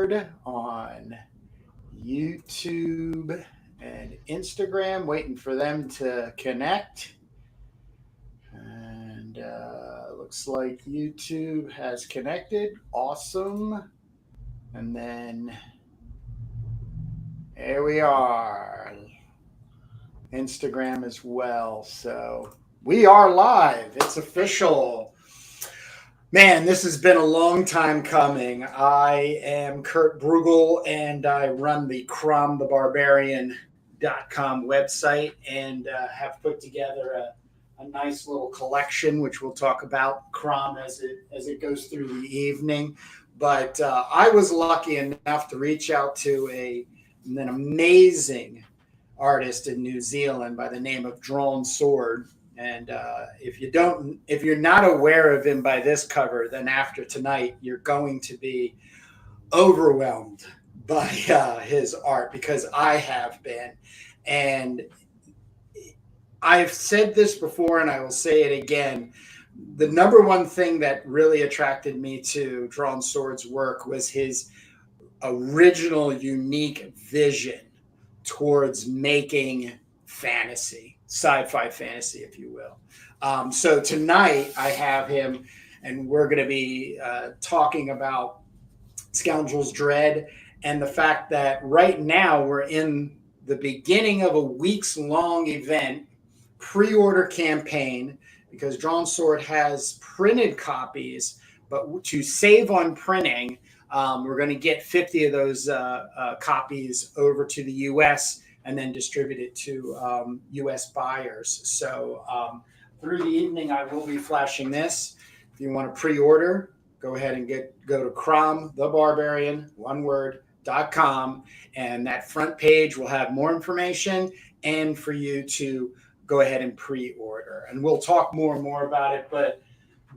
Drawnsword on YouTube and Instagram, waiting for them to connect. And looks like YouTube has connected. Awesome. And then here we are. Instagram as well. So we are live. It's official. Man, this has been a long time coming. I am Kurt Bruegel, and I run the cromthebarbarian.com website and have put together a nice little collection, which we'll talk about Crom as it goes through the evening. But I was lucky enough to reach out to an amazing artist in New Zealand by the name of Drawnsword. And if you're not aware of him by this cover, then after tonight, you're going to be overwhelmed by his art, because I have been. And I've said this before, and I will say it again. The number one thing that really attracted me to Drawnsword's work was his original, unique vision towards making fantasy, sci-fi fantasy, if you will. So tonight I have him, and we're going to be talking about Scoundrels Dread, and the fact that right now we're in the beginning of a weeks-long event, pre-order campaign, because Drawnsword has printed copies, but to save on printing, we're going to get 50 of those copies over to the U.S. and then distribute it to U.S. buyers. So through the evening, I will be flashing this. If you want to pre-order, go ahead and go to cromthebarbarian.com, and that front page will have more information and for you to go ahead and pre-order. And we'll talk more and more about it. But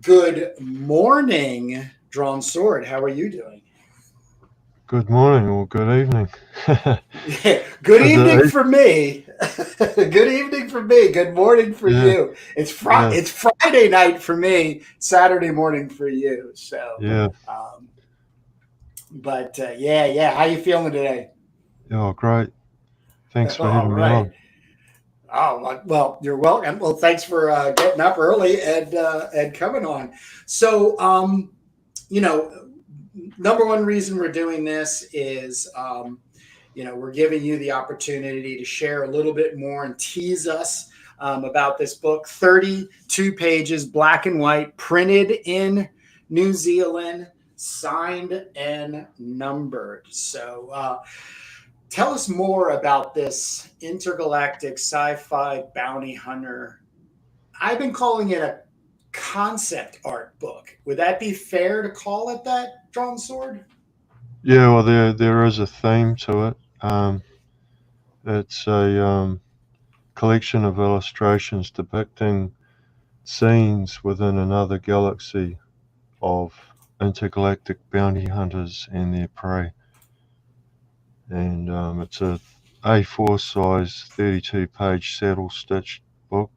good morning, Drawnsword. How are you doing? Good morning or good evening. Yeah, good evening for me. Good evening for me. Good morning for you. It's It's Friday night for me. Saturday morning for you. So yeah. Yeah. How you feeling today? Oh, great. Thanks for having me on. Oh, well, you're welcome. Well, thanks for getting up early and coming on. So, number one reason we're doing this is, we're giving you the opportunity to share a little bit more and tease us about this book. 32 pages, black and white, printed in New Zealand, signed and numbered. So tell us more about this intergalactic sci-fi bounty hunter. I've been calling it a concept art book. Would that be fair to call it that, Drawnsword? Yeah, well, there is a theme to it. It's a collection of illustrations depicting scenes within another galaxy of intergalactic bounty hunters and their prey. And it's a A4 size 32-page saddle stitched book.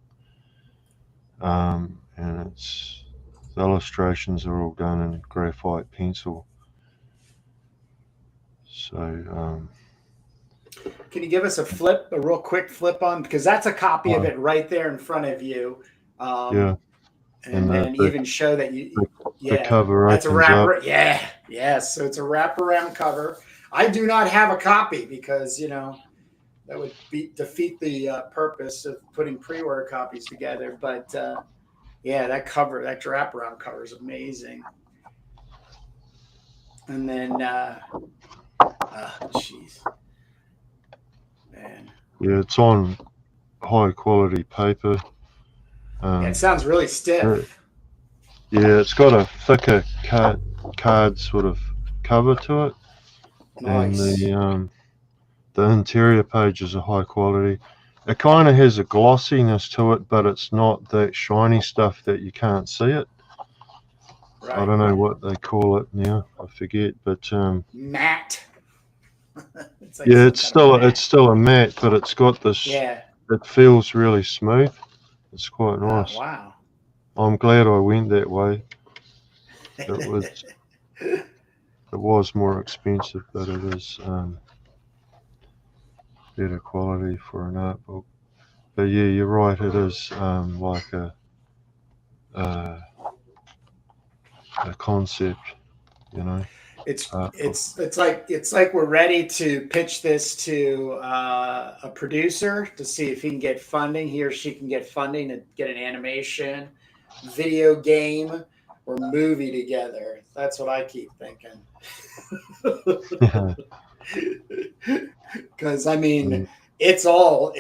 And the illustrations are all done in graphite pencil. So can you give us a real quick flip on, because that's a copy of it right there in front of you. Yeah. And then even show that the cover that's a wrapper. Yes. So it's a wraparound cover. I do not have a copy because that would defeat the purpose of putting pre-order copies together. But that wraparound cover is amazing. And then, man. Yeah, it's on high quality paper. It sounds really stiff. Yeah, it's got a thicker card sort of cover to it. Nice. And the interior pages are high quality. It kind of has a glossiness to it, but it's not that shiny stuff that you can't see it. Right. I don't know what they call it now. I forget, but matte. It's still a matte, but it's got this. Yeah. It feels really smooth. It's quite nice. Oh, wow. I'm glad I went that way. It was. It was more expensive, but it is better quality for an art book. But yeah, you're right. It is like a concept, you know. It's Art book. it's like we're ready to pitch this to a producer to see if he can get funding. He or she can get funding to get an animation, video game, or movie together. That's what I keep thinking. Because I mean, it's all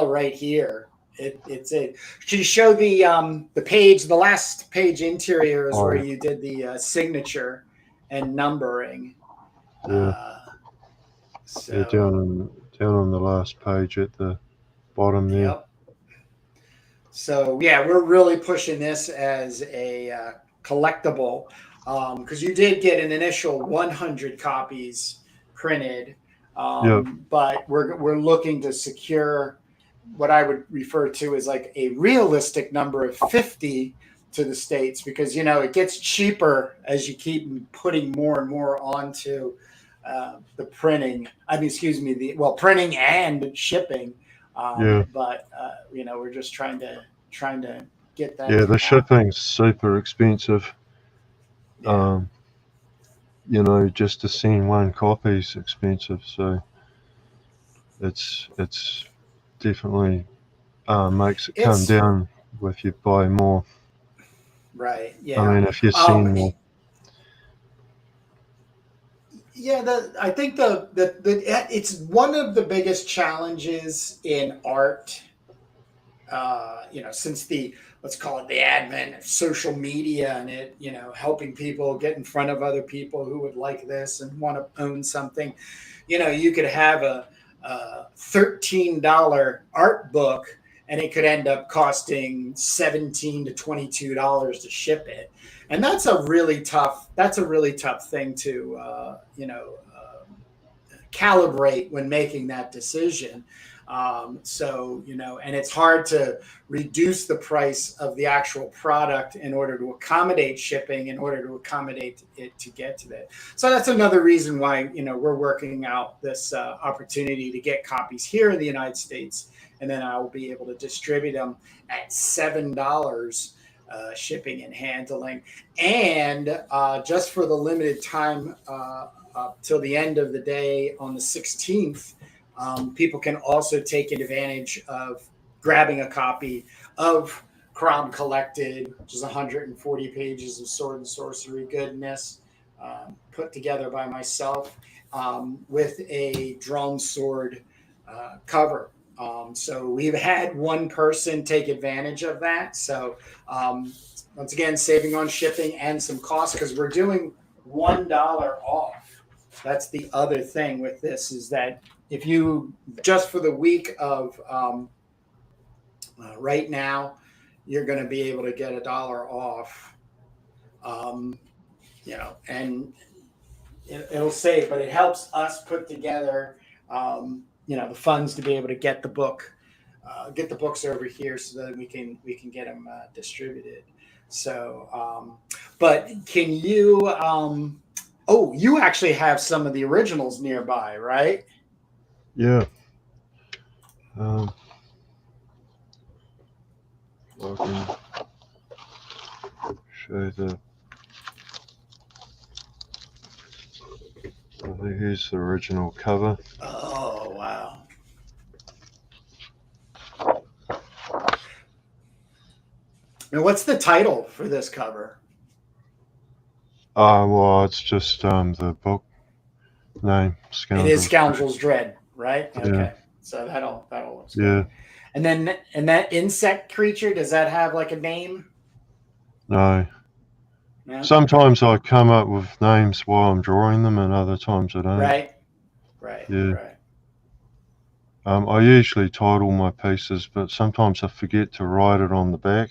right here. It's it. Can you show the page? The last page interior is where you did the signature and numbering. Yeah. So Yeah, down on the last page at the bottom there. yep. So yeah, we're really pushing this as a collectible because you did get an initial 100 copies printed, Yep. but we're looking to secure what I would refer to as like a realistic number of 50 to the States because, you know, it gets cheaper as you keep putting more and more onto the printing. I mean, excuse me, printing and shipping. Yeah. But, you know, we're just trying to get that. Yeah, the shipping's super expensive. Yeah. You know, just to send one copy is expensive. So it's definitely makes it come down if you buy more. Right. Yeah. I mean, if you send more. Yeah, I think it's one of the biggest challenges in art. You know, since let's call it the advent of social media and it, you know, helping people get in front of other people who would like this and want to own something. You know, you could have a $13 art book and it could end up costing $17 to $22 to ship it. And that's a really tough thing to, you know, calibrate when making that decision. So, you know, and it's hard to reduce the price of the actual product in order to accommodate shipping, in order to accommodate it to get to that. So that's another reason why, you know, we're working out this opportunity to get copies here in the United States. And then I will be able to distribute them at $7 shipping and handling. And just for the limited time till the end of the day on the 16th, people can also take advantage of grabbing a copy of Crom Collected, which is 140 pages of sword and sorcery goodness put together by myself with a Drawnsword cover. So we've had one person take advantage of that. So once again, saving on shipping and some costs because we're doing $1 off. That's the other thing with this is that if you just for the week of right now, you're going to be able to get $1 off. You know, and it'll save, but it helps us put together, you know, the funds to be able to get the books over here so that we can get them distributed. So, but can you? Oh, you actually have some of the originals nearby, right? Yeah. I can show here's the original cover. Oh, wow. And what's the title for this cover? Well, it's just the book name, Scoundrels. It is Scoundrels Dread, right? Yeah. Okay. So that'll look good. Yeah. And that insect creature, does that have like a name? No. No? Sometimes I come up with names while I'm drawing them, and other times I don't. Right. Yeah. Right. I usually title my pieces, but sometimes I forget to write it on the back.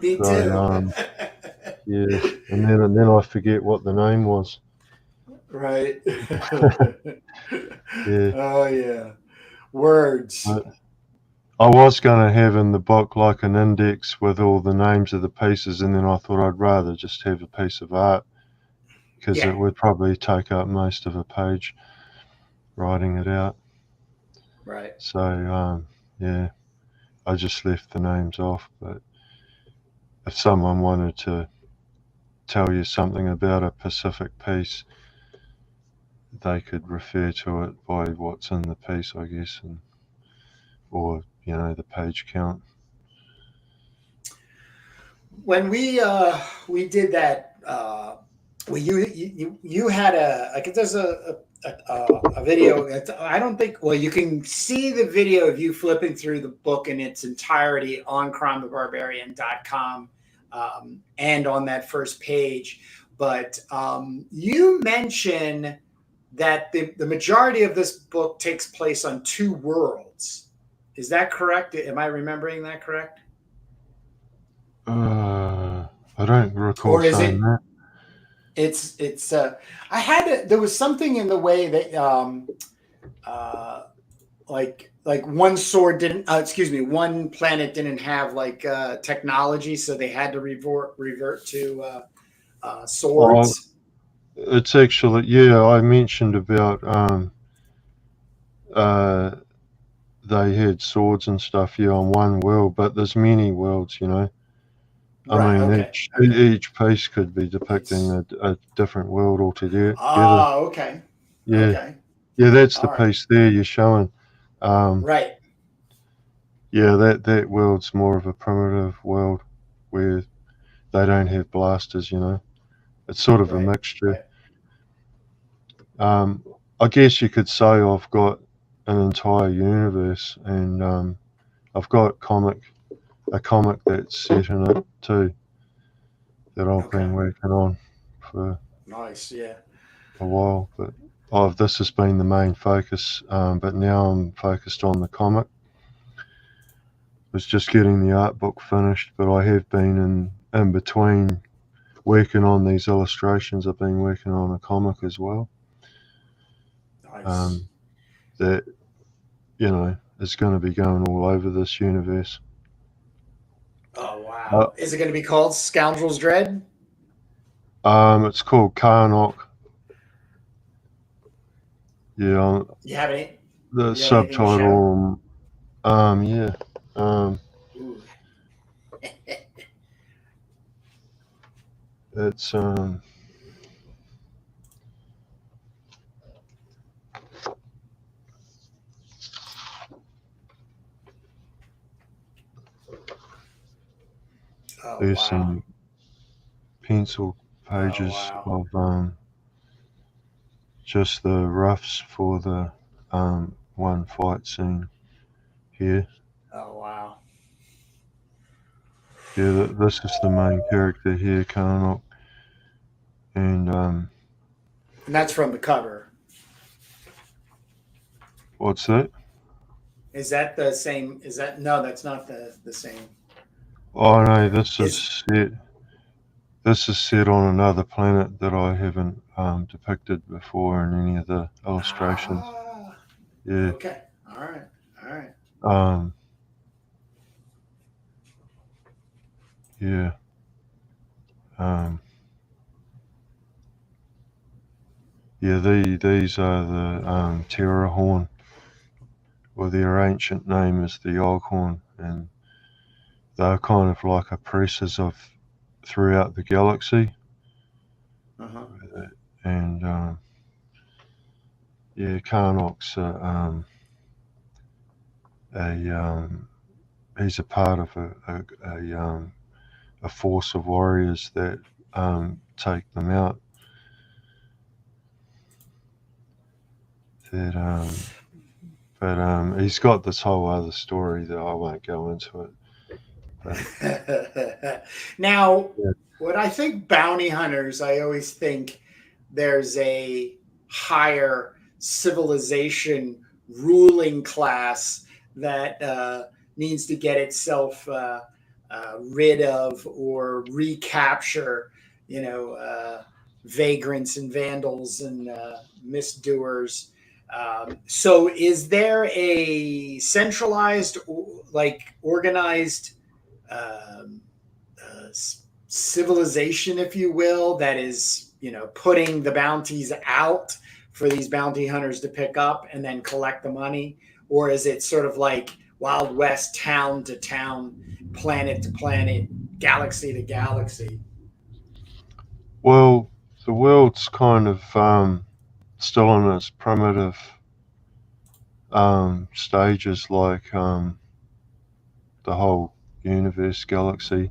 Me too. So, yeah, and then I forget what the name was. Right. Yeah. Oh yeah. Words. But I was going to have in the book like an index with all the names of the pieces, and then I thought I'd rather just have a piece of art because it would probably take up most of a page writing it out. Right. So yeah, I just left the names off. But if someone wanted to tell you something about a Pacific piece, they could refer to it by what's in the piece, I guess, or the page count. When we did that, well, you had there's a video. I don't think. Well, you can see the video of you flipping through the book in its entirety on crimethebarbarian.com, and on that first page. But you mention that the majority of this book takes place on two worlds. Is that correct? Am I remembering that correct? I don't recall saying that. It's there was something in the way that like one sword didn't one planet didn't have technology, so they had to revert to swords. It's actually, I mentioned about they had swords and stuff on one world, but there's many worlds, I mean, each piece could be depicting a different world altogether. Oh, okay. Yeah. Okay. Yeah, that's the piece there you're showing. Right. Yeah, that world's more of a primitive world where they don't have blasters, It's sort of a mixture. Right. I guess you could say I've got an entire universe, and I've got a comic that's set in it too, that I've been working on for a while. But this has been the main focus, but now I'm focused on the comic. Was just getting the art book finished, but I have been in between working on these illustrations. I've been working on a comic as well. Nice. That is going to be going all over this universe. Oh wow! Is it going to be called Scoundrels Dread? It's called Karnok. Yeah. You have any? The subtitle. Yeah. It's there's some pencil pages of just the roughs for the one fight scene here. Oh wow! Yeah, this is the main character here, Karnok, and that's from the cover. What's that? Is that the same? No? That's not the same. Oh no, this is set on another planet that I haven't depicted before in any of the illustrations. Yeah. Okay. All right. Yeah. Yeah, these are the Terror Horn, or their ancient name is the Yoghorn, and they're kind of like oppressors of throughout the galaxy. And Karnok's he's a part of a force of warriors that take them out. But he's got this whole other story that I won't go into it. Now, what I think bounty hunters, I always think there's a higher civilization ruling class that needs to get itself rid of or recapture, vagrants and vandals and misdoers. So is there a centralized, organized civilization, if you will, that is, putting the bounties out for these bounty hunters to pick up and then collect the money? Or is it sort of like Wild West, town to town, planet to planet, galaxy to galaxy? Well, the world's kind of still in its primitive stages, like the whole universe, galaxy,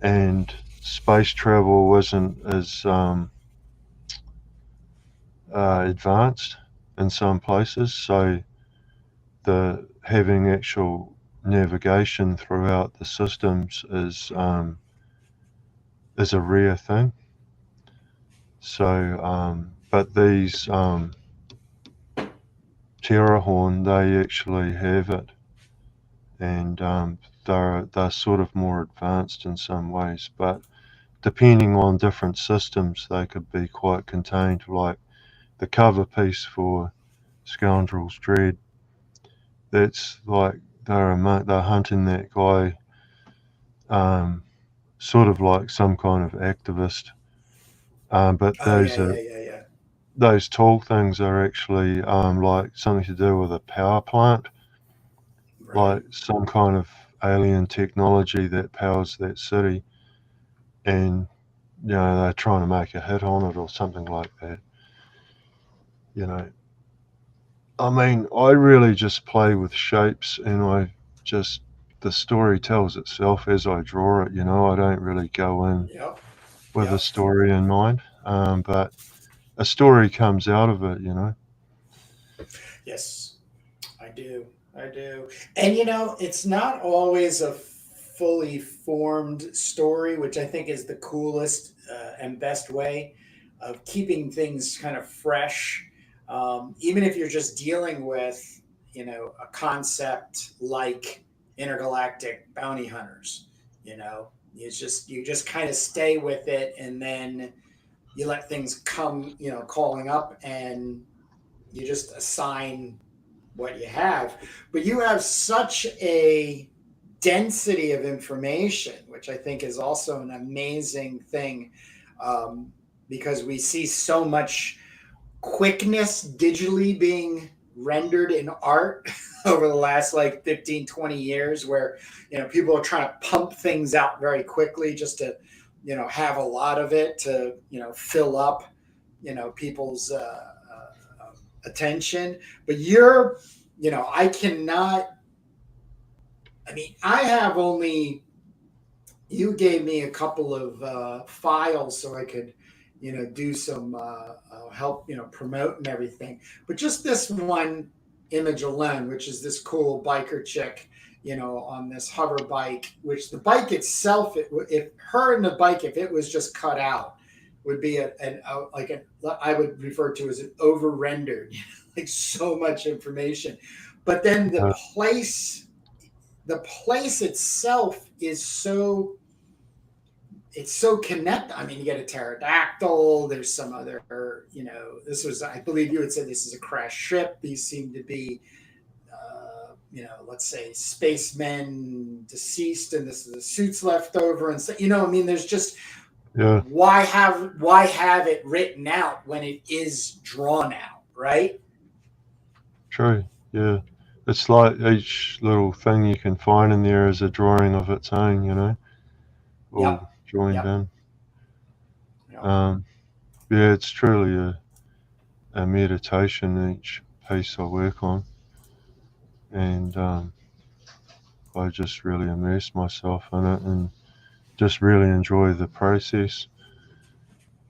and space travel isn't as advanced in some places. So the having actual navigation throughout the systems is a rare thing. So, but these Terrahorn, they actually have it, and they're sort of more advanced in some ways. But depending on different systems, they could be quite contained. Like the cover piece for Scoundrels Dread, that's like they're hunting that guy, sort of like some kind of activist. But Oh yeah, yeah, yeah, yeah. those tall things are actually like something to do with a power plant, Right. like some kind of alien technology that powers that city, and they're trying to make a hit on it or something like that. You know, I mean, I really just play with shapes, and just the story tells itself as I draw it. I don't really go in Yep. with a Yep. story in mind, but a story comes out of it. Yes, I do. I do. And it's not always a fully formed story, which I think is the coolest and best way of keeping things kind of fresh. Even if you're just dealing with, a concept like intergalactic bounty hunters, you just kind of stay with it, and then you let things come, calling up, and you just assign what you have. But you have such a density of information, which I think is also an amazing thing, um, because we see so much quickness digitally being rendered in art over the last like 15, 20 years, where people are trying to pump things out very quickly just to have a lot of it to fill up people's attention. But I cannot, I mean, I have only, you gave me a couple of files so I could do some help promote and everything. But just this one image alone, which is this cool biker chick on this hover bike, which the bike itself, if her and the bike, if it was just cut out, would be I would refer to as an over rendered, like so much information. But then Uh, the place itself is so, it's so connected. I mean, you get a pterodactyl. There's some other, this was, I believe you had said this is a crash ship. These seem to be, let's say spacemen deceased, and this is the suits left over, and so, I mean, there's just, yeah, why have it written out when it is drawn out, right? true. Yeah, it's like each little thing you can find in there is a drawing of its own. Yep. All joined Yep. in. Yep. Um, yeah, it's truly a meditation each piece I work on, and I just really immerse myself in it and just really enjoy the process,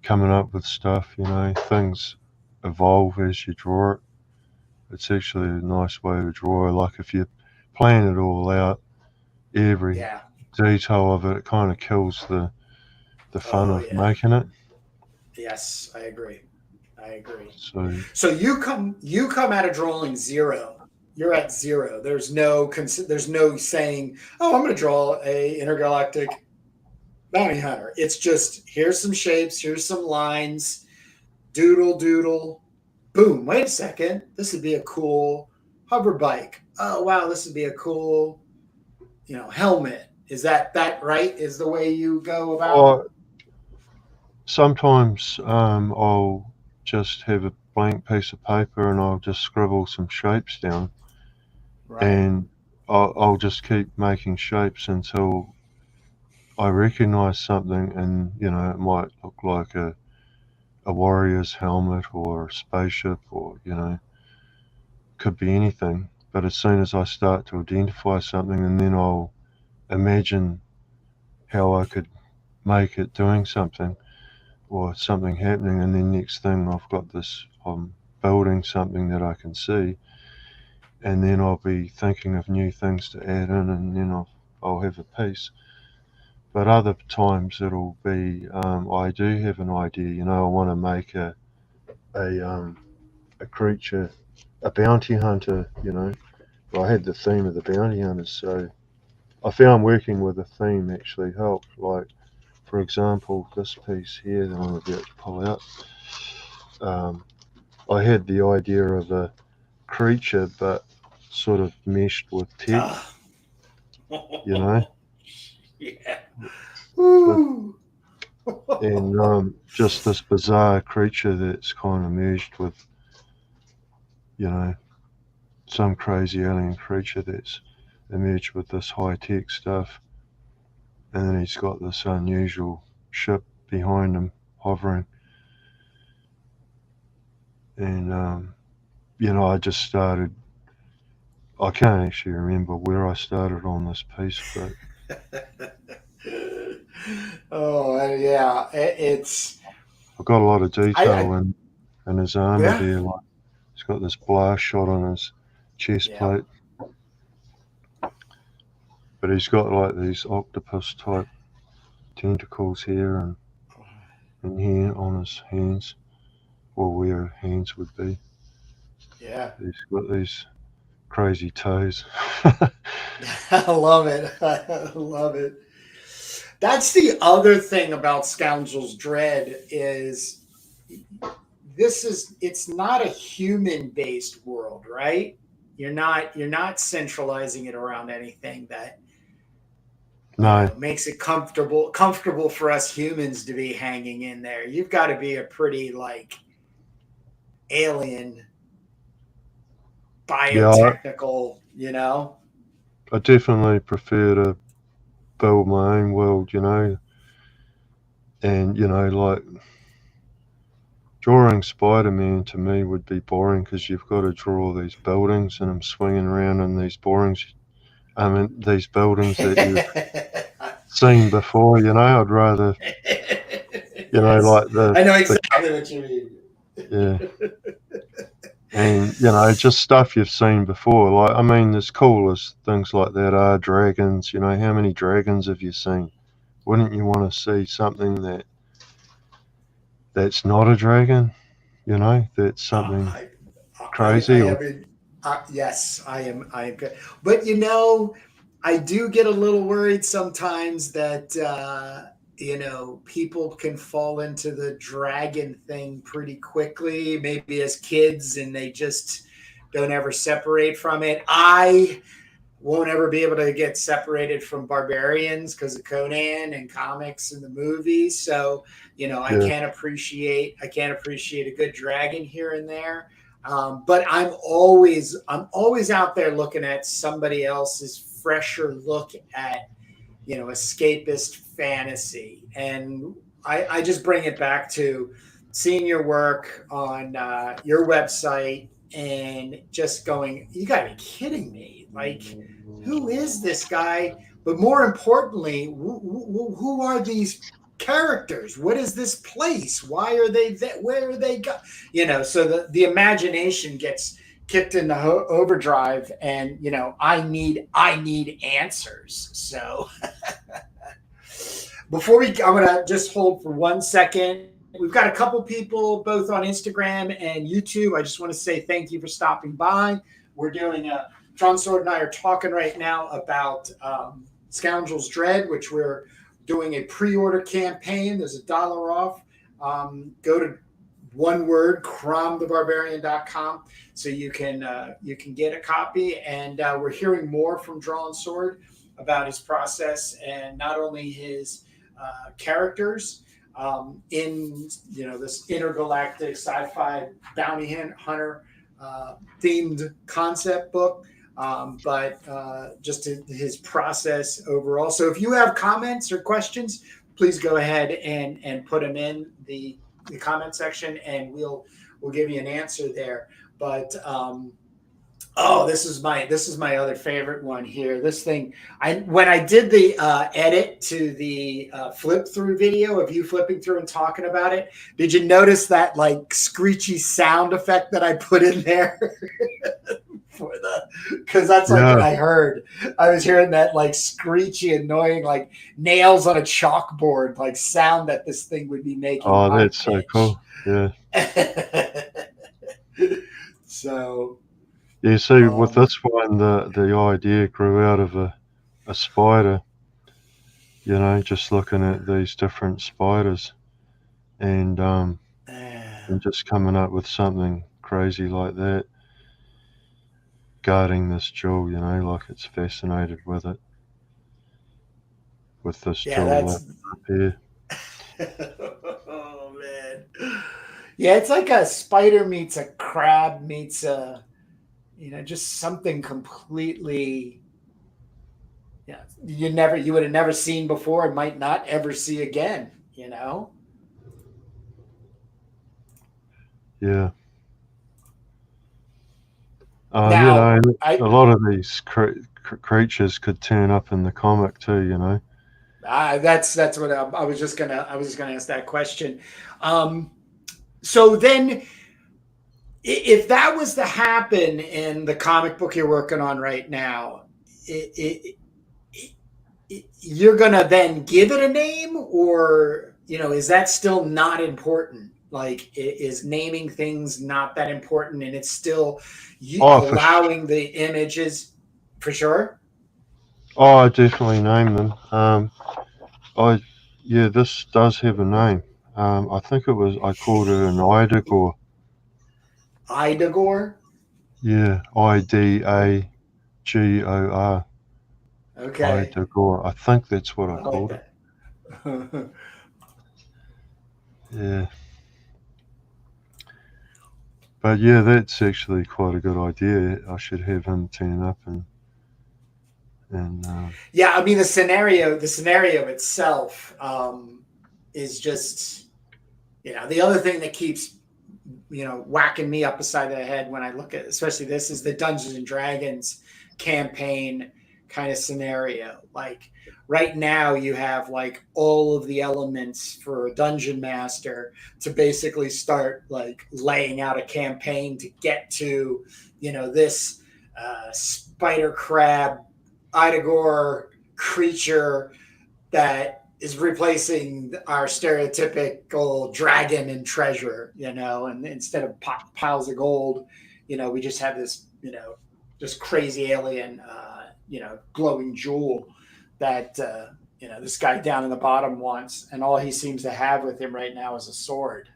coming up with stuff. Things evolve as you draw it. It's actually a nice way to draw. Like if you plan it all out, every Yeah. detail of it, it kind of kills the fun Oh of yeah. making it. Yes, I agree. I agree. So So you come at a drawing zero. You're at zero. There's no saying, "Oh, I'm going to draw a intergalactic bounty hunter." It's just, here's some shapes, here's some lines, doodle doodle, boom. Wait a second, this would be a cool hover bike. Oh wow, this would be a cool helmet. Is that right? Is the way you go about? oh, sometimes I'll just have a blank piece of paper and I'll just scribble some shapes down, Right. and I'll just keep making shapes until I recognize something, and it might look like a warrior's helmet or a spaceship, or could be anything. But as soon as I start to identify something, and then I'll imagine how I could make it doing something or something happening, and then next thing I'm building something that I can see, and then I'll be thinking of new things to add in, and then I'll have a piece. But other times it'll be I do have an idea. I want to make a creature, a bounty hunter. I had the theme of the bounty hunters, so I found working with a theme actually helped. Like, for example, this piece here that I'm about to pull out. I had the idea of a creature, but sort of meshed with tech. Ah. You know, Yeah. with, Woo. and just this bizarre creature that's kind of merged with, some crazy alien creature that's emerged with this high tech stuff, and then he's got this unusual ship behind him hovering, and I just started. I can't actually remember where I started on this piece, but Oh yeah, it's I've got a lot of detail I in his armor yeah, there. Like, he's got this blast shot on his chest yeah. plate, but he's got like these octopus type tentacles here and here on his hands, or where hands would be. Yeah. He's got these crazy toes. I love it. I love it. That's the other thing about Scoundrels Dread is it's not a human based world, right? You're not centralizing it around anything that No, makes it comfortable for us humans to be hanging in there. You've got to be a pretty like alien yeah, biotechnical. I definitely prefer to build my own world, and like drawing Spider-Man to me would be boring because you've got to draw these buildings and I'm swinging around in these these buildings that you've seen before. I'd rather, Yes, like the I know the exactly what you mean. yeah, and just stuff you've seen before. Like, I mean, as cool as things like that are, dragons. How many dragons have you seen? Wouldn't you want to see something that's not a dragon? That's something I, crazy. I mean, yes, I am. I am good, but I do get a little worried sometimes that people can fall into the dragon thing pretty quickly, maybe as kids, and they just don't ever separate from it. I won't ever be able to get separated from barbarians because of Conan and comics and the movies. So, I Yeah, can't appreciate a good dragon here and there. But I'm always out there looking at somebody else's fresher look at, escapist fantasy. And I just bring it back to seeing your work on your website and just going, you gotta be kidding me. Like, who is this guy? But more importantly, who are these characters? What is this place? Why are they that? Where are they go? So the imagination gets kicked into overdrive, and I need answers. So I'm gonna just hold for 1 second. We've got a couple people both on Instagram and YouTube. I just want to say thank you for stopping by. We're doing a Drawnsword and I are talking right now about Scoundrels Dread, which we're doing a pre-order campaign. There's $1 off. Go to one word, cromthebarbarian.com, so you can get a copy. And we're hearing more from Drawnsword about his process, and not only his characters, in this intergalactic sci-fi bounty hunter themed concept book. But just his process overall. So if you have comments or questions, please go ahead and put them in the comment section, and we'll give you an answer there. But oh, this is my other favorite one here. This thing, when I did the edit to the flip through video of you flipping through and talking about it, did you notice that like screechy sound effect that I put in there? Because that's like what I heard. I was hearing that like screechy, annoying, like nails on a chalkboard, like sound that this thing would be making. Oh, that's so cool. Yeah. So. You see, with this one, the idea grew out of a spider. Just looking at these different spiders, and just coming up with something crazy like that. Guarding this jewel, like it's fascinated with it. With this jewel up here. Oh man. Yeah, it's like a spider meets a crab meets a, just something completely, you would have never seen before and might not ever see again, Yeah. Now, a lot of these creatures could turn up in the comic too, That's what I was just gonna ask that question. So then, if that was to happen in the comic book you're working on right now, you're gonna then give it a name, or is that still not important? Like, is naming things not that important, and it's still allowing the images for sure? Oh, I definitely name them. This does have a name. I think I called it an Idagor. Idagor? Yeah, IDAGOR. Okay. Idagor. I think that's what I called it. Yeah. But yeah, that's actually quite a good idea. I should have him turn up and yeah, I mean the scenario itself is just the other thing that keeps whacking me up the side of the head when I look at especially this is the Dungeons and Dragons campaign kind of scenario. Like right now you have like all of the elements for a dungeon master to basically start like laying out a campaign to get to this spider crab Idagor creature that is replacing our stereotypical dragon and treasure, and instead of piles of gold, we just have this, just crazy alien, glowing jewel that, this guy down in the bottom wants. And all he seems to have with him right now is a sword.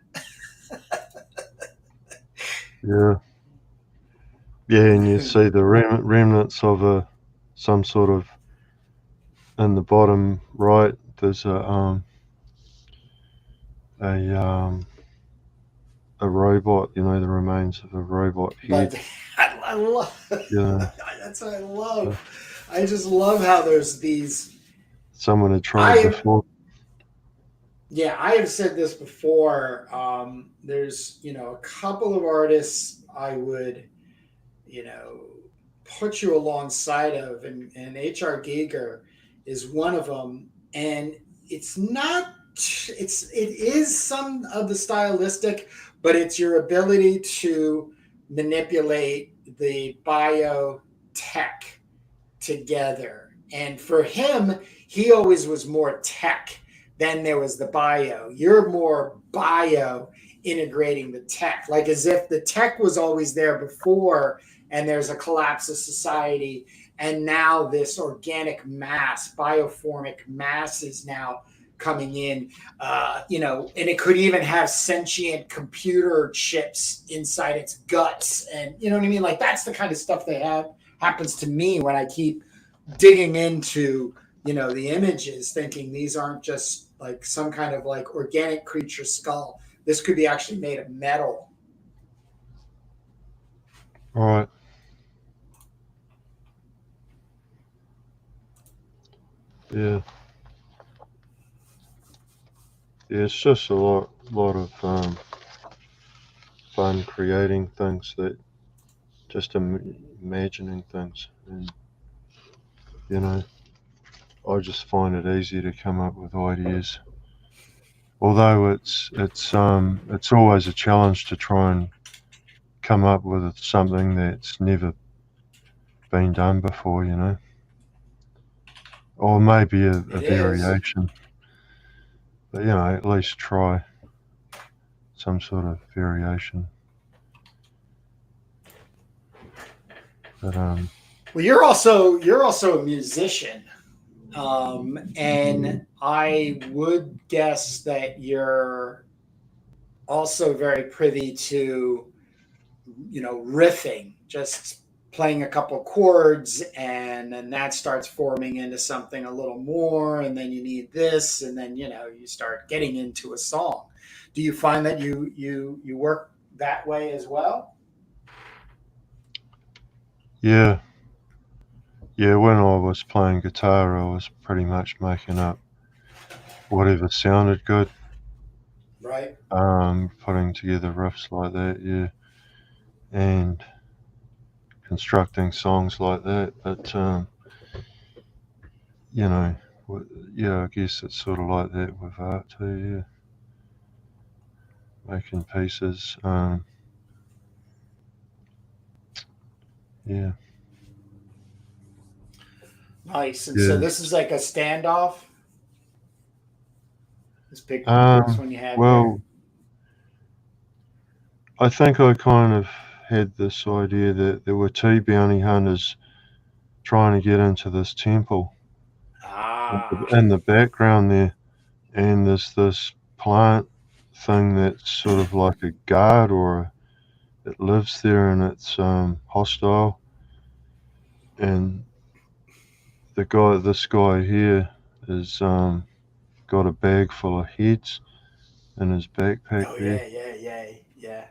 Yeah. Yeah, and you see the remnants of some sort of in the bottom right. There's a robot. The remains of a robot head. But I love. Yeah. That's what I love. I just love how there's these. Someone had tried before. Yeah, I have said this before. There's a couple of artists I would put you alongside of, and H.R. Giger is one of them. And it's not, it is some of the stylistic, but it's your ability to manipulate the biotech together. And for him, he always was more tech. Then there was the bio. You're more bio integrating the tech, like as if the tech was always there before and there's a collapse of society. And now this organic mass, bioformic mass is now coming in, and it could even have sentient computer chips inside its guts. And you know what I mean? Like that's the kind of stuff they have happens to me when I keep digging into the images, thinking these aren't just like some kind of like organic creature skull. This could be actually made of metal. Right. Yeah. Yeah, it's just a lot of fun creating things, that just imagining things, and I just find it easy to come up with ideas. Although it's always a challenge to try and come up with something that's never been done before, or maybe a It is. variation. But at least try some sort of variation. But Well, you're also a musician, and I would guess that you're also very privy to riffing, just playing a couple chords, and then that starts forming into something a little more, and then you need this, and then you start getting into a song. Do you find that you work that way as well? yeah, yeah. When I was playing guitar, I was pretty much making up whatever sounded good. Right. Putting together riffs like that, yeah, and constructing songs like that. But you know, yeah, I guess it's sort of like that with art too. Yeah, making pieces. Yeah, Nice. And so yeah. this is like a standoff. This Um, one you have here. well, I think I kind of had this idea that there were two bounty hunters trying to get into this temple Ah. in the background there, and there's this plant thing that's sort of like a guard, or it lives there, and it's hostile. And this guy here is got a bag full of heads in his backpack Oh there. yeah, yeah, yeah,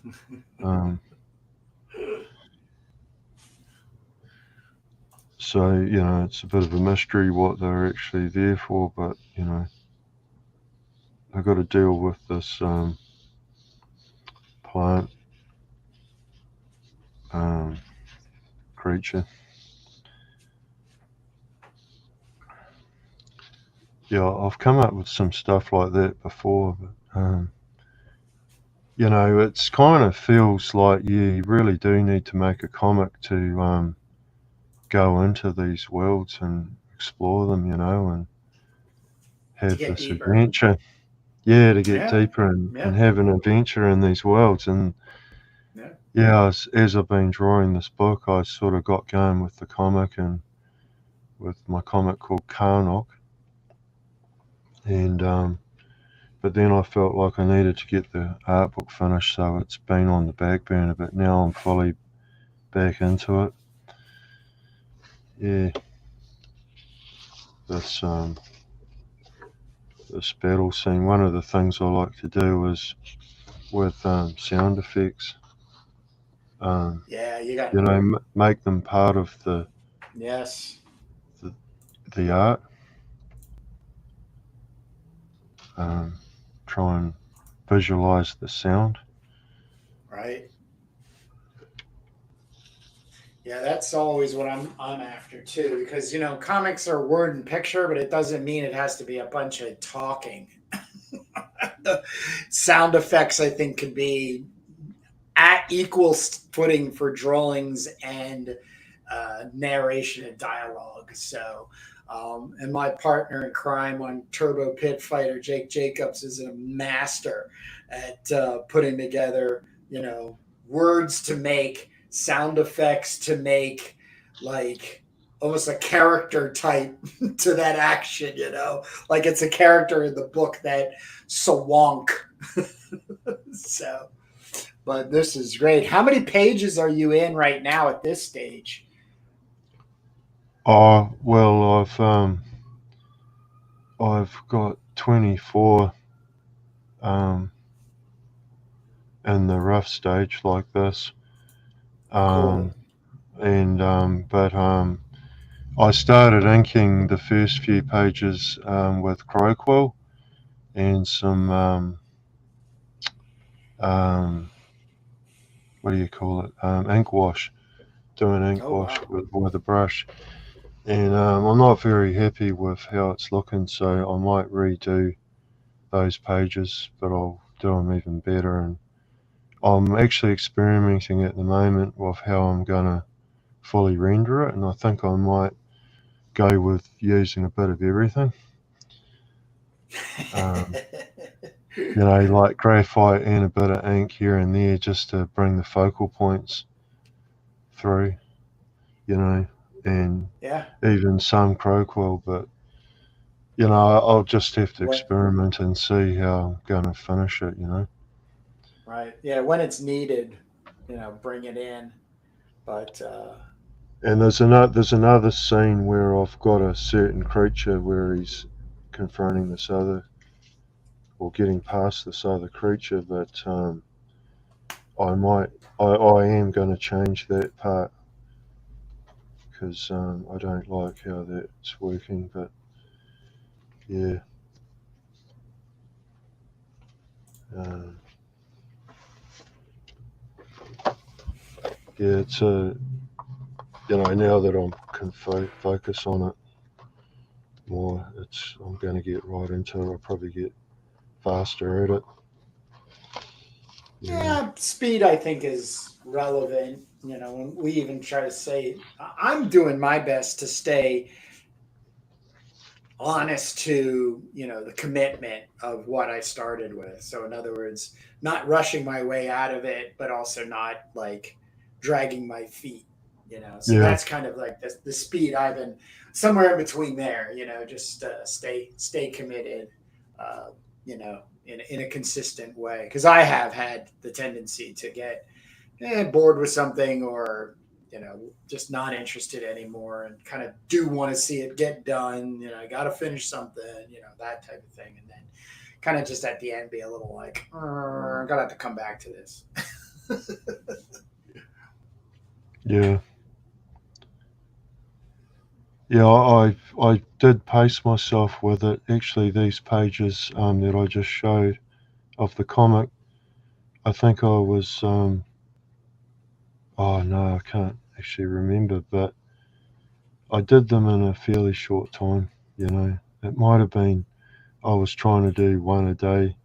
yeah. Um, so it's a bit of a mystery what they're actually there for, but I got to deal with this plant um, creature. Yeah, I've come up with some stuff like that before, but it's kind of feels like you really do need to make a comic to go into these worlds and explore them, and To have get this deeper. adventure. Yeah, to get Yeah, deeper and yeah, have an adventure in these worlds. And yeah. yeah, as I've been drawing this book, I sort of got going with the comic, and with my comic called Karnok. And but then I felt like I needed to get the art book finished, so it's been on the back burner. But now I'm fully back into it. Yeah, this this battle scene. One of the things I like to do is with sound effects. Um, Yeah, you got it. make them part of Yes. the, the art. Um, Try and visualize the sound. Right. Yeah, that's always what I'm after too, because comics are word and picture, but it doesn't mean it has to be a bunch of talking. The sound effects, I think, could be at equal footing for drawings and narration and dialogue. So, and my partner in crime on Turbo Pit Fighter, Jake Jacobs, is a master at putting together, words to make, sound effects to make, like almost a character type to that action, like it's a character in the book that Sawonk. So, but this is great. How many pages are you in right now at this stage? Oh well, I've got 24 um, in the rough stage like this, Cool. but I started inking the first few pages with Crowquill and some um, what do you call it? Ink wash. Doing ink Oh wash wow. with a brush, and I'm not very happy with how it's looking, so I might redo those pages, but I'll do them even better. And I'm actually experimenting at the moment with how I'm gonna fully render it, and I think I might go with using a bit of everything. Um, like graphite and a bit of ink here and there just to bring the focal points through, you know, and Yeah. even some Crowquill, but I'll just have to What? experiment and see how I'm going to finish it. Right. Yeah. When it's needed, bring it in. But And there's another scene where I've got a certain creature where he's confronting this other or getting past this other creature that I am going to change that part because I don't like how that's working. But yeah, um, yeah, it's a now that I can focus on it more, I'm going to get right into it. I'll probably get faster at it. Yeah, yeah, speed I think is relevant. And we even try to say I'm doing my best to stay honest to the commitment of what I started with. So in other words, not rushing my way out of it, but also not like dragging my feet. So yeah, that's kind of like the speed I've been somewhere in between there. Just stay committed. In a consistent way because I have had the tendency to get bored with something or just not interested anymore and kind of do want to see it get done. I got to finish something, that type of thing. And then kind of just at the end be a little like, I'm going to have to come back to this. yeah, yeah. I did pace myself with it. Actually, these pages that I just showed of the comic, I think I was oh no, I can't actually remember, but I did them in a fairly short time. It might have been I was trying to do one a day,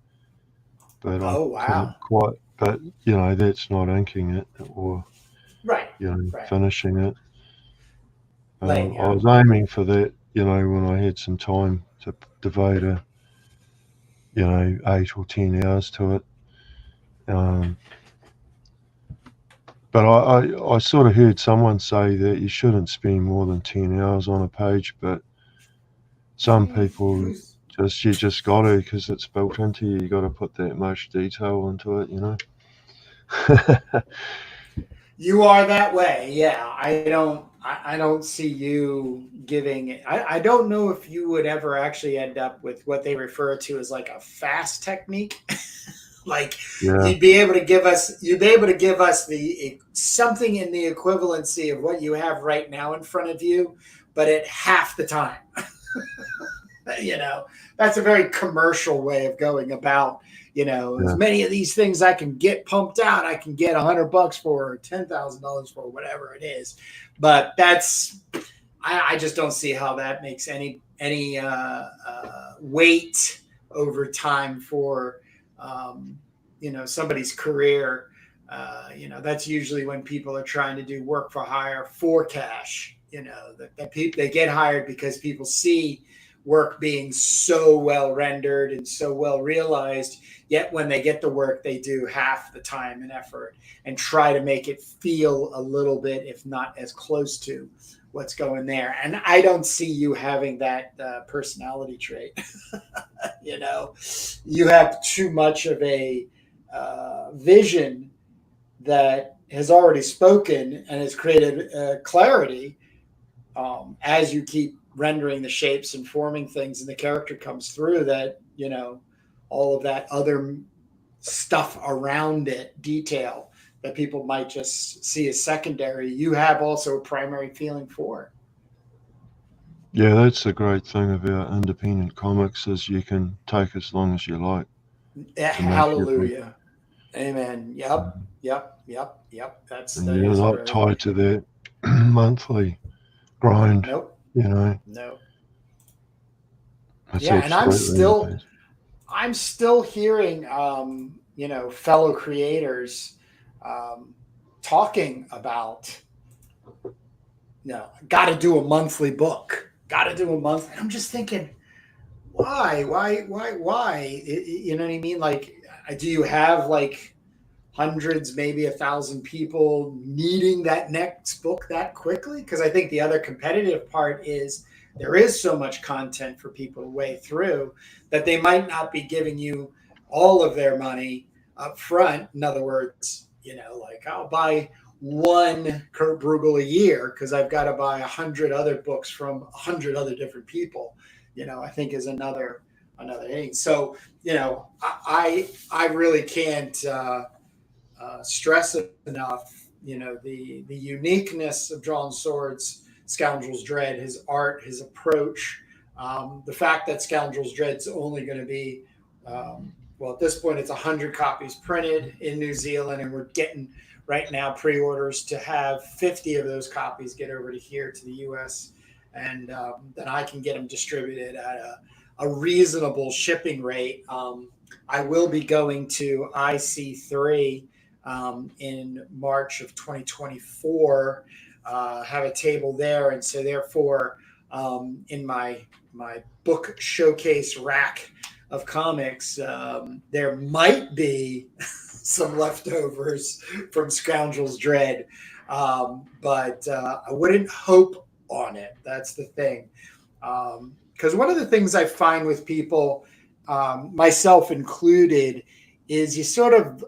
but I Oh, wow. couldn't quite. But that's not inking it or Right. Right. finishing it. Laying I out. was aiming for that. When I had some time to devote 8 or 10 hours to it. Um, but I sort of heard someone say that you shouldn't spend more than 10 hours on a page, but some people Who's you just got to because it's built into you. You got to put that much detail into it. You are that way. Yeah. I don't see you giving it. I don't know if you would ever actually end up with what they refer to as like a fast technique. Like Yeah, you'd be able to give us the something in the equivalency of what you have right now in front of you, but at half the time. you know, that's a very commercial way of going about. As yeah, many of these things I can get pumped out, I can get $100 for, or $10,000 for, whatever it is. But I just don't see how that makes any weight over time for somebody's career. That's usually when people are trying to do work for hire for cash. That people they get hired because people see work being so well rendered and so well realized. Yet when they get the work, they do half the time and effort and try to make it feel a little bit, if not as close to what's going there. And I don't see you having that personality trait. you know, you have too much of a vision that has already spoken and has created clarity as you keep rendering the shapes and forming things and the character comes through, that, you know, all of that other stuff around it, detail that people might just see as secondary, you have also a primary feeling for. Yeah, that's the great thing about independent comics, is you can take as long as you like to make your book. Hallelujah. Amen. Yep. That And you're is not very. tied to that monthly grind, Nope. you know. No. It's Yeah, and absolutely I'm still hearing, you know, fellow creators talking about, you know, got to do a monthly book, got to do a month. I'm just thinking, why? You know what I mean? Like, do you have like hundreds, maybe 1,000 people needing that next book that quickly? Because I think the other competitive part is there is so much content for people to wade through that they might not be giving you all of their money up front. In other words, you know, like, I'll buy one Kurt Bruegel a year because I've got to buy 100 other books from 100 other different people, you know, I think is another thing. So, you know, I really can't stress it enough, you know, the uniqueness of Drawn Swords, Scoundrels Dread, his art, his approach, the fact that Scoundrels Dread's only going to be, well, at this point, it's 100 copies printed in New Zealand, and we're getting right now pre-orders to have 50 of those copies get over to here to the U.S., and then I can get them distributed at a reasonable shipping rate. I will be going to IC3 in March of 2024, have a table there. And so therefore, in my book showcase rack of comics, there might be some leftovers from Scoundrels Dread, but I wouldn't hope on it. That's the thing. Because one of the things I find with people, myself included, is you sort of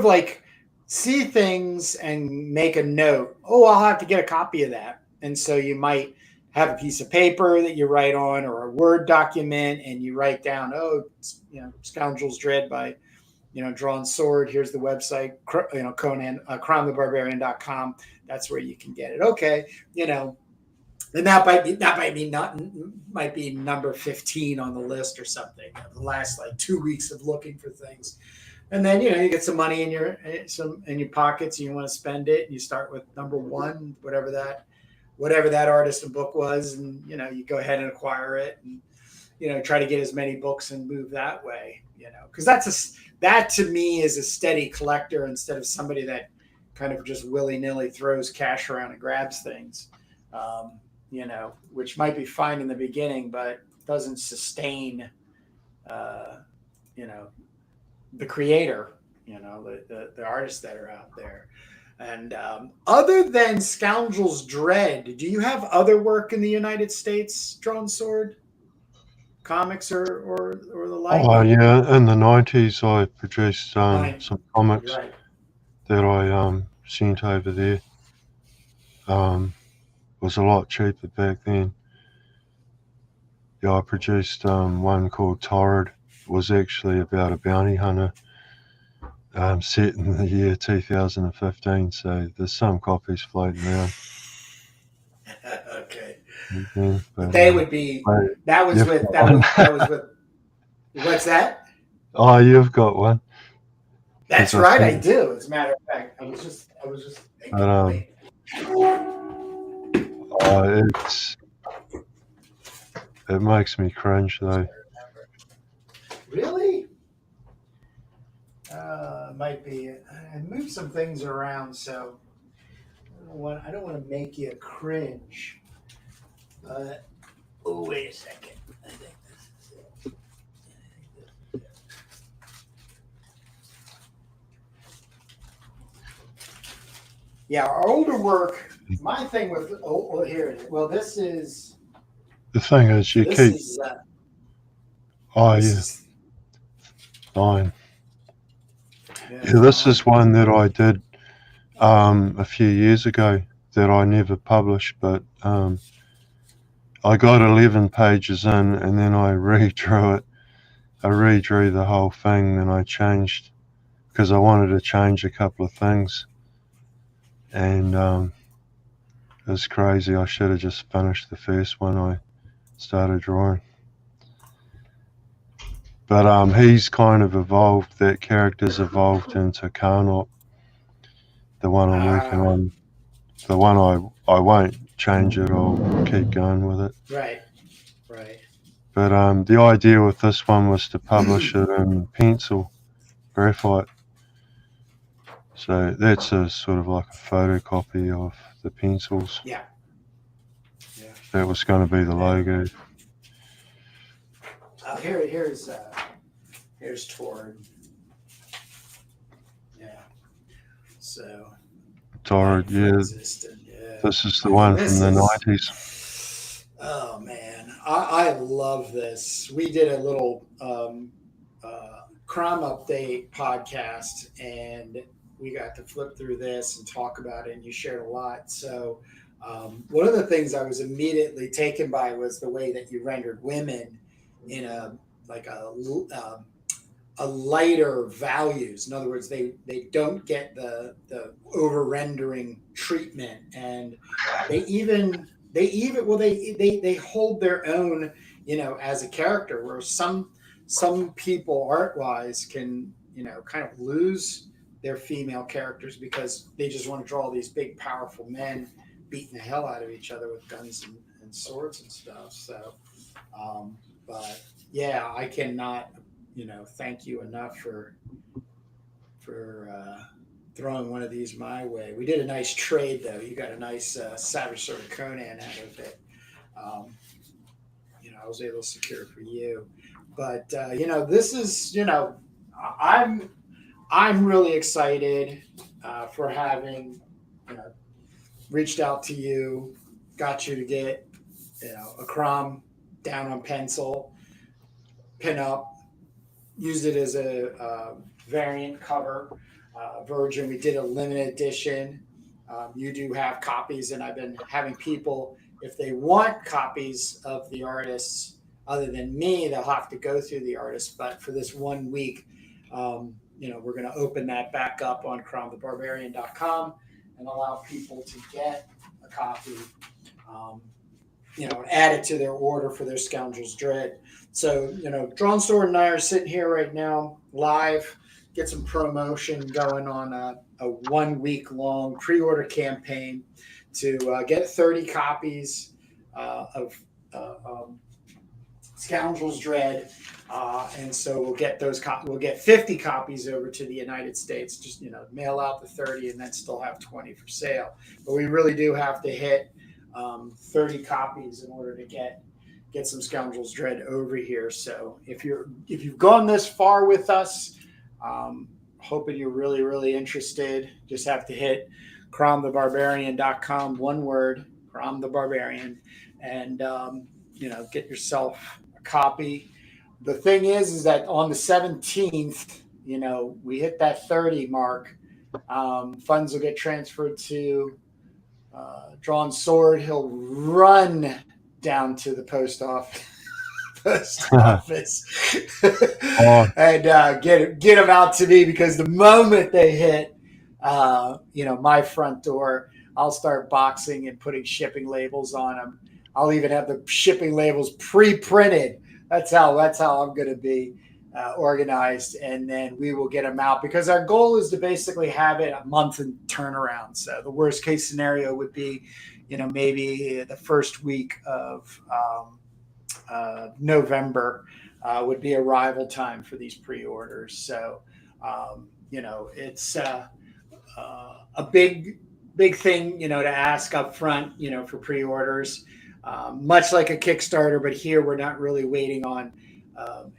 like see things and make a note. Oh, I'll have to get a copy of that. And so you might have a piece of paper that you write on, or a Word document, and you write down, oh, you know, Scoundrels Dread by, you know, Drawn Sword. Here's the website, you know, Conan, CrimeTheBarbarian.com. That's where you can get it. Okay, you know, and that might be number 15 on the list or something. You know, the last like 2 weeks of looking for things. And then, you know, you get some money in your pockets and you want to spend it, and you start with number one, whatever that artist and book was, and, you know, you go ahead and acquire it, and, you know, try to get as many books and move that way, you know, because that to me is a steady collector instead of somebody that kind of just willy-nilly throws cash around and grabs things, you know, which might be fine in the beginning, but doesn't sustain, you know, the creator, you know, the artists that are out there. And other than Scoundrels Dread, do you have other work in the United States, Drawn Sword? Comics or the like? Oh, yeah. In the 90s, I produced some comics Right. that I sent over there. Was a lot cheaper back then. Yeah, I produced one called Torrid. It was actually about a bounty hunter, set in the year 2015. So there's some copies floating around. Okay. But, they would be. That was with. What's that? Oh, you've got one. That's right. I do. As a matter of fact, I was just thinking. But, it makes me cringe though. Really? Might be. I moved some things around, so I don't want to make you cringe. But wait a second. I think this is it. Yeah, our older work. My thing with here it is. Well, this is. The thing is, you keep. Is, Fine. Yeah, this is one that I did a few years ago. that I never published, but I got 11 pages in, and then I redrew it. I redrew the whole thing, and I changed, because I wanted to change a couple of things, and it was crazy. I should have just finished the first one I started drawing. But he's kind of evolved, that character's evolved into Carnot, the one I'm working on. The one I won't change it, I'll keep going with it. Right. But the idea with this one was to publish it in pencil, graphite. So that's a sort of like a photocopy of the pencils. Yeah. That was going to be the logo. Here's Tord. Yeah. So. Tord, yeah. This is the one from the 90s. Oh man, I love this. We did a little crime update podcast, and we got to flip through this and talk about it, and you shared a lot. So one of the things I was immediately taken by was the way that you rendered women in a lighter values. In other words, they don't get the over rendering treatment, and they hold their own, as a character, where some people art wise can, kind of lose their female characters because they just want to draw these big powerful men beating the hell out of each other with guns and swords and stuff. So but yeah, I cannot thank you enough for throwing one of these my way. We did a nice trade, though. You got a nice Savage Sword of Conan out of it. I was able to secure it for you. But this is, I'm really excited for having reached out to you, got you to get a Crom down on pencil, pin up. Used it as a variant cover version. We did a limited edition. You do have copies, and I've been having people, if they want copies of the artists other than me, they'll have to go through the artists. But for this 1 week, we're going to open that back up on cromthebarbarian.com and allow people to get a copy, add it to their order for their Scoundrels Dread. So, Drawnsword and I are sitting here right now live, get some promotion going on a 1 week long pre-order campaign to get 30 copies of Scoundrels Dread. And so we'll get we'll get 50 copies over to the United States, just, mail out the 30 and then still have 20 for sale. But we really do have to hit 30 copies in order to get some Scoundrels Dread over here. So if you've gone this far with us, hoping you're really, really interested, just have to hit cromthebarbarian.com, one word, Crom the Barbarian, and get yourself a copy. The thing is that on the 17th, we hit that 30 mark. Funds will get transferred to Drawn Sword. He'll run down to the post office and get them out to me, because the moment they hit my front door, I'll start boxing and putting shipping labels on them. I'll even have the shipping labels pre-printed. That's how I'm going to be organized, and then we will get them out, because our goal is to basically have it a month in turnaround. So the worst case scenario would be, maybe the first week of November would be arrival time for these pre-orders. So, it's a big thing, to ask up front, for pre-orders, much like a Kickstarter, but here we're not really waiting on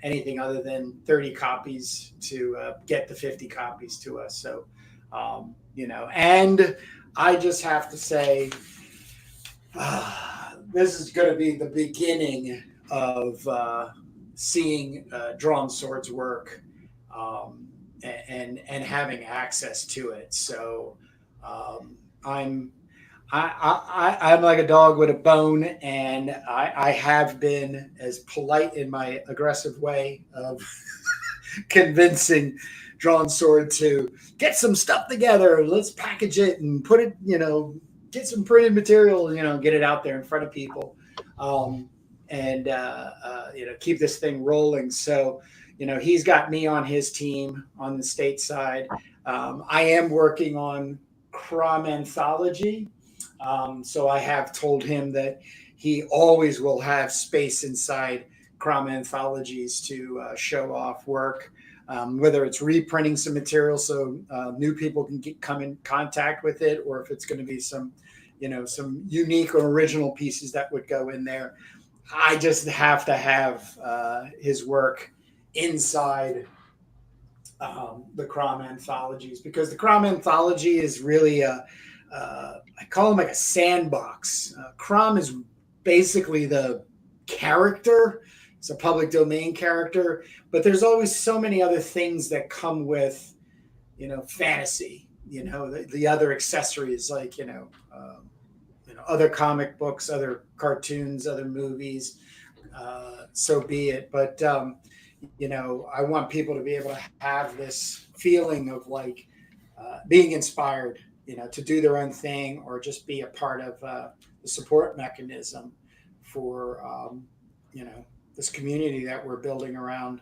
anything other than 30 copies to get the 50 copies to us. So, and I just have to say, this is going to be the beginning of seeing Drawn Swords work and having access to it. So I'm I'm like a dog with a bone, and I have been as polite in my aggressive way of convincing Drawn Sword to get some stuff together. Let's package it and put it, get some printed material, get it out there in front of people, and keep this thing rolling. So, he's got me on his team on the state side. I am working on Crom Anthology. So I have told him that he always will have space inside Crom Anthologies to show off work, whether it's reprinting some material so new people can come in contact with it, or if it's going to be some unique or original pieces that would go in there. I just have to have his work inside the Crom Anthologies, because the Crom Anthology is really I call them like a sandbox. Crom is basically the character. It's a public domain character, but there's always so many other things that come with, fantasy. The other accessories like other comic books, other cartoons, other movies. So be it. But I want people to be able to have this feeling of like being inspired, to do their own thing or just be a part of the support mechanism for, this community that we're building around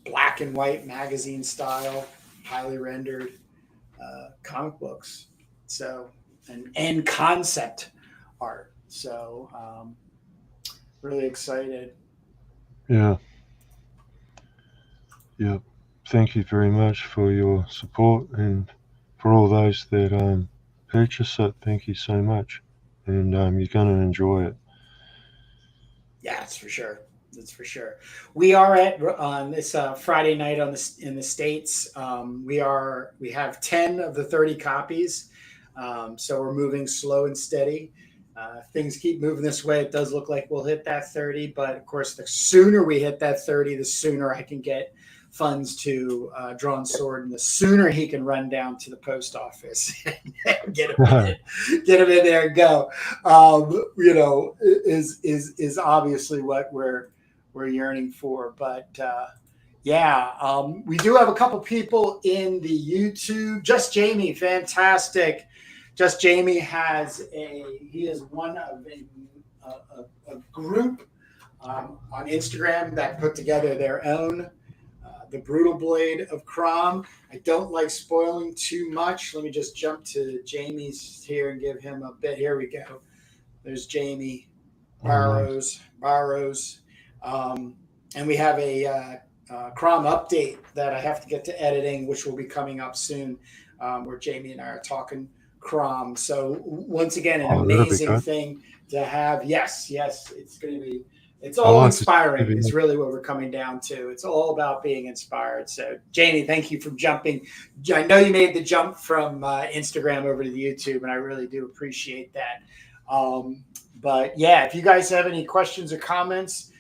black and white magazine style, highly rendered comic books. So, and concept art. So, really excited. Yeah. Yeah. Thank you very much for your support, and for all those that purchase it. Thank you so much. And you're going to enjoy it. Yeah, that's for sure. That's for sure. We are at on this Friday night in the States. We have 10 of the 30 copies. So we're moving slow and steady. Things keep moving this way. It does look like we'll hit that 30, but of course, the sooner we hit that 30, the sooner I can get funds to Drawn Sword, and the sooner he can run down to the post office and get him in there and go. Is obviously what we're yearning for. But we do have a couple people in the YouTube. Just Jamie, fantastic. Just Jamie he is one of a group on Instagram that put together their own the Brutal Blade of Crom. I don't like spoiling too much. Let me just jump to Jamie's here and give him a bit. Here we go. There's Jamie Barrows. And we have a Crom update that I have to get to editing, which will be coming up soon, where Jamie and I are talking Crom. So once again, an amazing thing to have. Yes, it's going to be. It's all inspiring. It's really what we're coming down to. It's all about being inspired. So, Jamie, thank you for jumping. I know you made the jump from Instagram over to the YouTube, and I really do appreciate that. But yeah, if you guys have any questions or comments,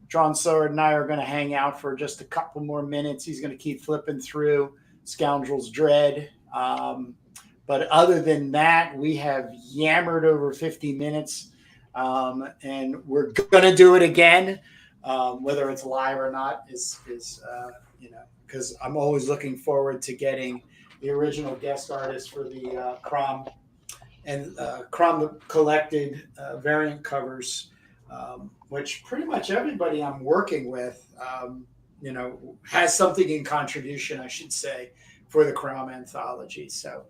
Drawnsword and I are going to hang out for just a couple more minutes. He's going to keep flipping through Scoundrels Dread. But other than that, we have yammered over 50 minutes. And we're going to do it again, whether it's live or not is because I'm always looking forward to getting the original guest artist for the Crom and Crom collected variant covers, which pretty much everybody I'm working with, has something in contribution, I should say, for the Crom anthology. So,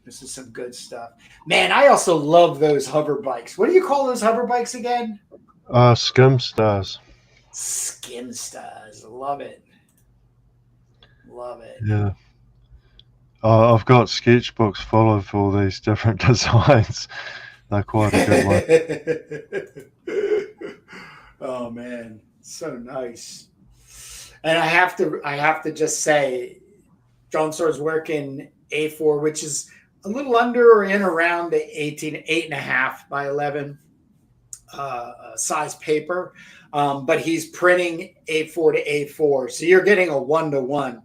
this is some good stuff. Man, I also love those hover bikes. What do you call those hover bikes again? Skim Stars. Skim Stars. Love it. Yeah. I've got sketchbooks full of all these different designs. They're quite a good one. Oh, man. So nice. And I have to just say, Drawnsword's working A4, which is a little under or in around the 8.5 by 11 size paper, but he's printing A4 to A4, so you're getting a 1-to-1.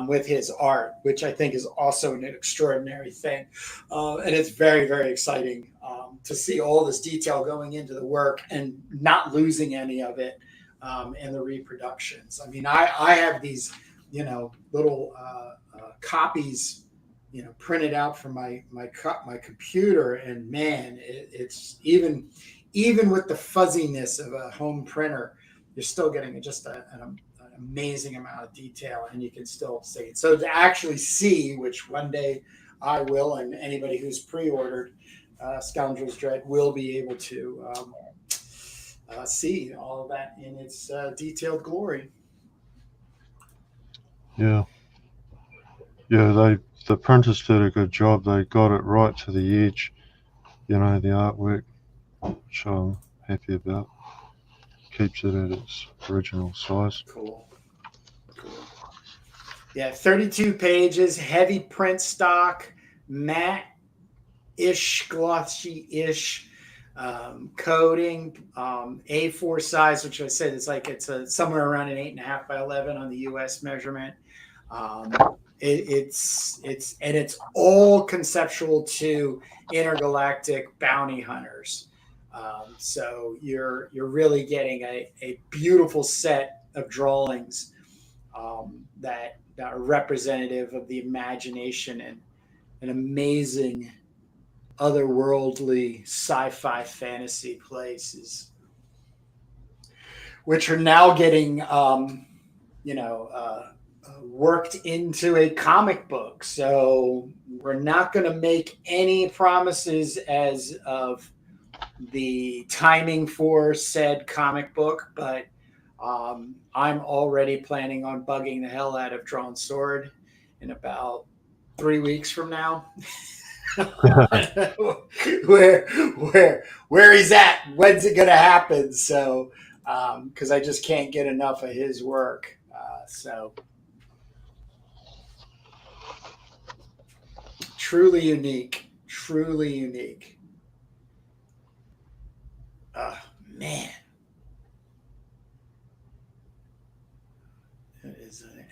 with his art, which I think is also an extraordinary thing. And it's very, very exciting to see all this detail going into the work and not losing any of it in the reproductions. I mean, I have these, little copies, printed out from my computer, and man, it's even with the fuzziness of a home printer, you're still getting just an amazing amount of detail, and you can still see it. So to actually see, which one day I will, and anybody who's pre-ordered Scoundrels Dread will be able to see all of that in its detailed glory. Yeah. The printers did a good job. They got it right to the edge, the artwork, which I'm happy about. Keeps it at its original size. Cool. Yeah, 32 pages, heavy print stock, matte-ish, glossy-ish coating, A4 size, which I said it's somewhere around an 8.5 by 11 on the U.S. measurement. It's all conceptual to intergalactic bounty hunters. So you're really getting a beautiful set of drawings that are representative of the imagination and an amazing otherworldly sci-fi fantasy places, which are now getting worked into a comic book. So we're not going to make any promises as of the timing for said comic book, but I'm already planning on bugging the hell out of Drawnsword in about 3 weeks from now. where he's at, when's it going to happen? So because I just can't get enough of his work. So truly unique. Man.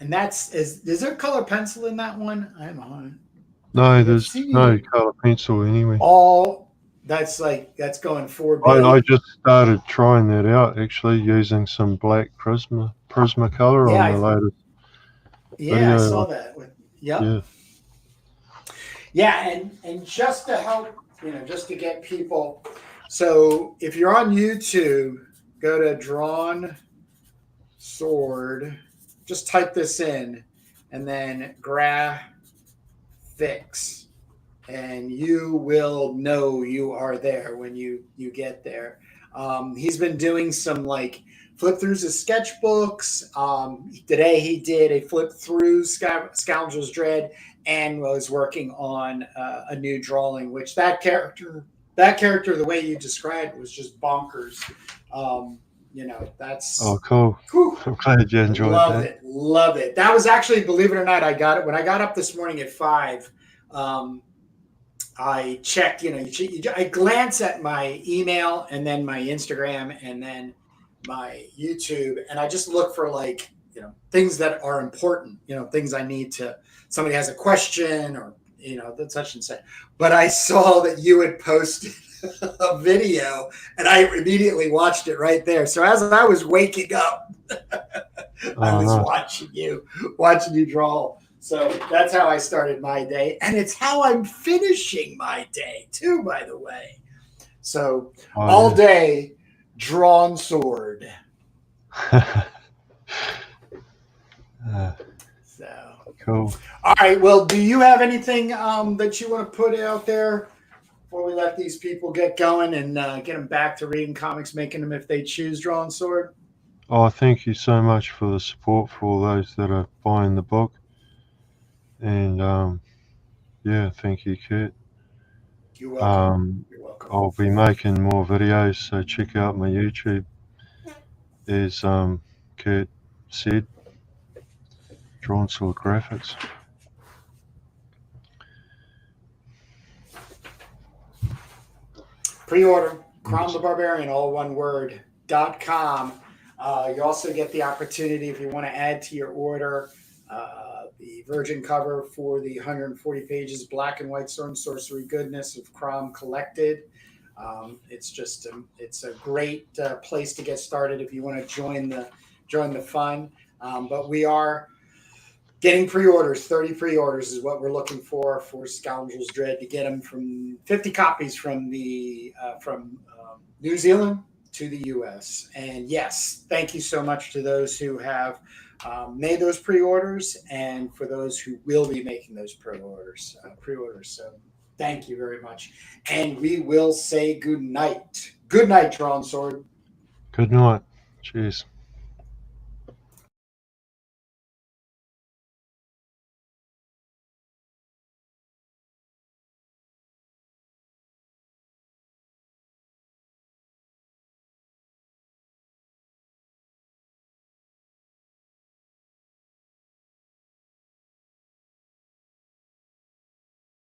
And is there color pencil in that one? I'm on. No, there's no color pencil anyway. That's going 4 billion. I just started trying that out, actually, using some black Prisma color on the latest video. I saw that. Yeah, and just to help, just to get people. So if you're on YouTube, go to Drawnsword, just type this in, and then graphics, and you will know you are there when you get there. He's been doing some flip throughs of sketchbooks. Today he did a flip through Scoundrels Dread and was working on a new drawing, which that character, the way you described, was just bonkers. That's cool. Whew, I'm glad you enjoyed that. Love it. That was actually, believe it or not, I got it when I got up this morning at 5. I checked, I glance at my email and then my Instagram and then my YouTube, and I just look for things that are important, things I need to, somebody has a question or, the such and such. But I saw that you had posted a video and I immediately watched it right there. So as I was waking up, I was watching you draw. So that's how I started my day. And it's how I'm finishing my day too, by the way. So all day, Drawnsword. So cool. All right. Well, do you have anything that you want to put out there before we let these people get going and get them back to reading comics, making them if they choose Drawnsword? Oh, thank you so much for the support for all those that are buying the book. And thank you, Kurt. You're welcome. I'll be making more videos, so check out my YouTube. As Kurt said, Drawnsword Graphics. Pre-order Crom the Barbarian, all one word, .com. You also get the opportunity, if you want to add to your order, virgin cover for the 140 pages black and white sword and sorcery goodness of Crom Collected. It's a great place to get started if you want to join the fun. But we are getting pre-orders. 30 pre-orders is what we're looking for Scoundrels Dread, to get them from 50 copies from New Zealand to the U.S. And yes, thank you so much to those who have made those pre-orders, and for those who will be making those pre-orders. So thank you very much. And we will say good night. Good night, Drawnsword. Good night. Cheers.